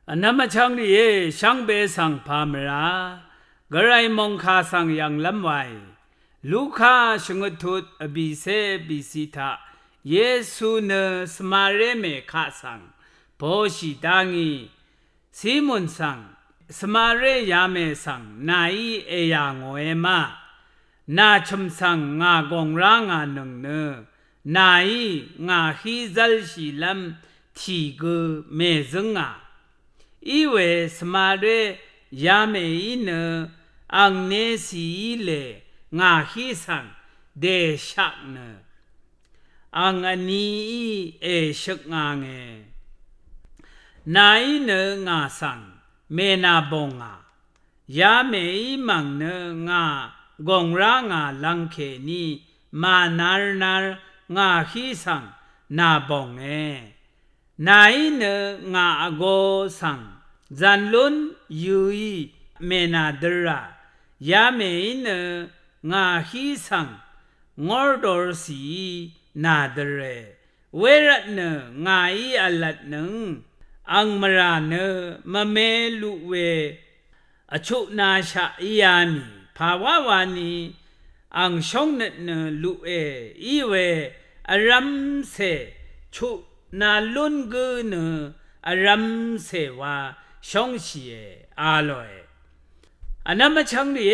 อันนั้นมาช่างดีช่างเบสังพามรากระไรมองคาสังยังลำไวลูกค้าชงทุดอบิเซบิสิทาเยซูเนสมาเรเมคาสังโพชิตังีซีมุนสังสมาเรยาเมสังนายเอยางเวมานาชมสังงากงร่างาหนึ่งเนนายงาฮิซัลชิลัมทีกูเมซึงาอีเวสมาเรยาเมอินอังเนสีเลงาฮิสังเดชักเนอังอันนี้เอชกงาเงนายเนงาสังเมนาบงายาเมอิมังเนงากงร่างาลังเคนีมานาร์นาร์งาฮิสังนาบงเอนายเนงาโกสังจันลุนยูอีเมนาดรายาเมเนงาฮิสังงอร์ดอร์สีนาดเรเวรัตเนงาอีอัลลัดนึงอังมราเนมะเมลุเวอชุนาชาอียามีภาวะวานีอังชงเนเนลุเออีเวอรัมเซชุนาลุนกุเนอรัมเซวาชงชีเออาลอยอันนั้นมาช่างดี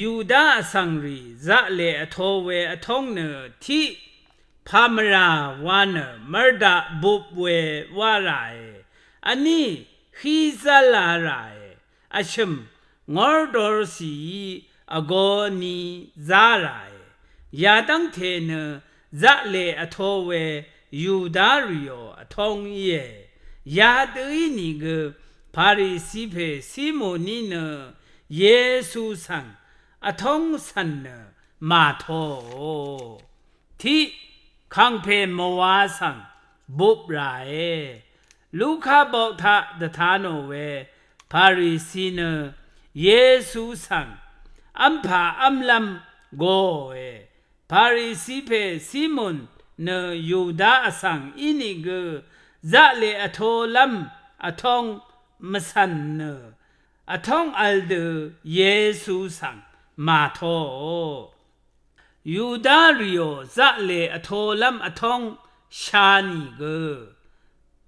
ยูดาสังรีจะเลอโทเวอทงเนที่พามราวานมรดาบุบเววารายอันนี้ฮิซาลารายอาชมงอร์ดอร์สีอโกนีซารายยาตั้งเทเนจะเลอโทเวยูดาริโออทงเยยาตุยนิกพาริสิเพซิโมนีเนเยซูสังอทงสันเนมาโทที่ขังเพมวาสังบุบรายลูกาบอกทะดทานโอเวพาริสิเนเยซูสังอัมพาอัมลัมโกเอพาริสิเพซิมอนเนยูดาสังอินิกจะเลอโทลัมอทงมสันเนอทงอัลเดเยซูสังมาโทยูดาริโอจะเลอโทลัมอทงชานีก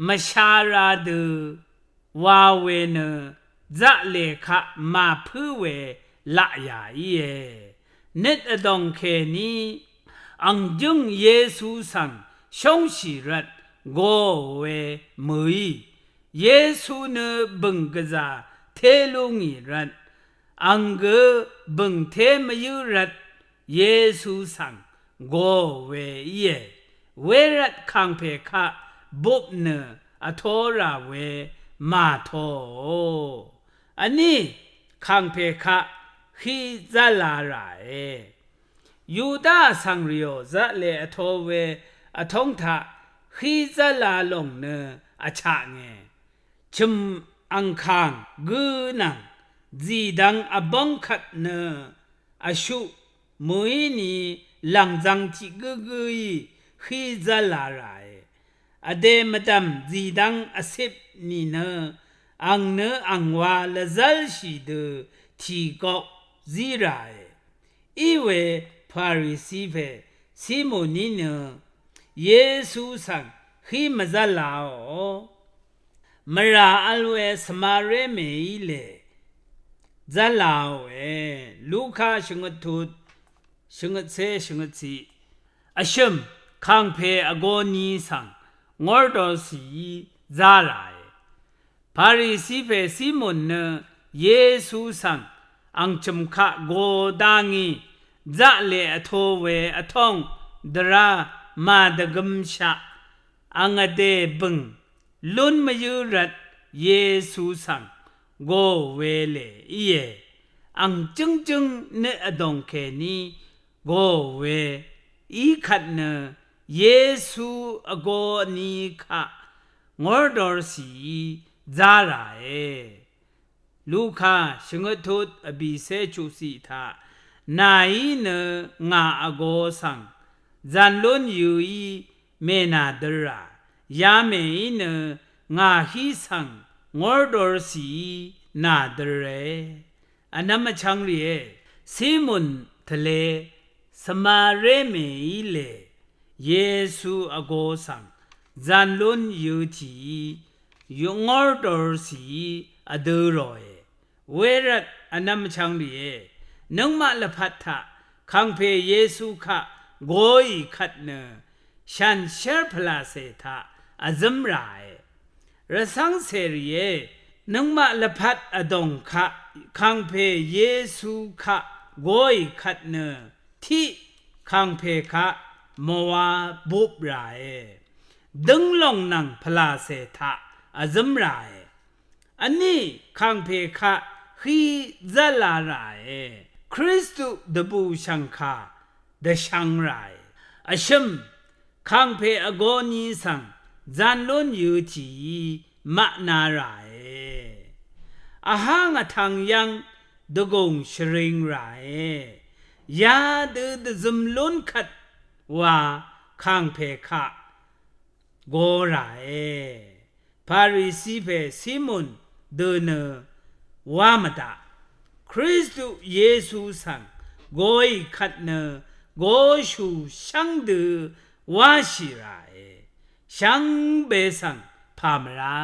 มชาราดวาเวเนจะเลขะมาพือเวละยาอีเอเนตอดองเคนีอังจุงเยซูสังชงชีรัดโกเวมือเยซูเนบึงกะจาเทลุงีรัดอังเกบึงเทมยุรัดเยซูสังโกเวเยเวรัดคังเพคะบุบเนอโทราเวมาโทอันนี้คังเพคะฮิซาลารายยูดาสังริโอจะเลอโทเวอทงทะฮิซาลาลงเนอชะเงชุมอังคังกูนังจีดังอบงคัดเนอชุมุยนีหลังจังที่กุยฮิซาลารายอเดมดัมจีดังอสิบนีเนอังเนอังวาละซัลชีเดทีกอกซีรายอีเวพาริสีเพซิโมนีเนเยซูสังฮิมซาลาโอมราอัลเวสมาเรเมอิเลซาลาโอเอลูคาชงทุดชงเซชงซีอชมคังเพอโกนีสังงอร์ดอสีซารายพาริสีเพซิโมนเนเยซูสังอังจุมขะโกดางีจะเลอโทเวอทงดรามาดกมชะอังเดบึงลุนมยุรัดเยซูสังโกเวเลอีเยอังจึงเนอดงเคนีโกเวอีขัดเนเยซูอโกนีขะงอร์ดอร์สีจารายลูกาชงทุดอบิเซจุสีทานายเนงาอโกสังจันลุนยูอีเมนาดรายาเมเนงาฮิสัง ငေါတော်စီနာဒရေအနမချောင်းရီစီမွန်တလေစမာရေမေလေယေစုအကိုဆောင်ဇန်လွန်ယူချီယငေါတော်စီအဒူရောဝေရတ်အနမချောင်းရီနုံမလဖတ်ထခံဖေယေစုခဂိုးဤခတ်နရှန်ရှယ်ဖလာစေထအဇမ်ရာရဆန်းစေရီနုံမလဖတ်အဒုံခခံဖေယေစုခဂိုးဤခတ်နတိခံဖေခမောဝဘုပရာဒင်းလုံနံဖလာစေထအဇမ်ရာအနိခံဖေခခီဇလာရာခရစ်တုဒဘူရှန်ခါဒရှန်ရိုင်အရှမ်ခံဖေအဂိုနီဆန်ဇန်လွန်ယူချီမနာရိုင်အဟာငထန်ယံဒဂုံရှရင်ရိုင်ယာဒဒဇမ်လွန်ခတ်ဝါခံဖေခါဂိုရိုင်ပါရီစီဖေစီမွန်ဒေနဝါမတာခရစ်တုယေစုဆန်ဂိုးခတ်နဂိုးရှုရှန်ဒဝါရှိရာရှန်ဘေဆန်ဖာမရာ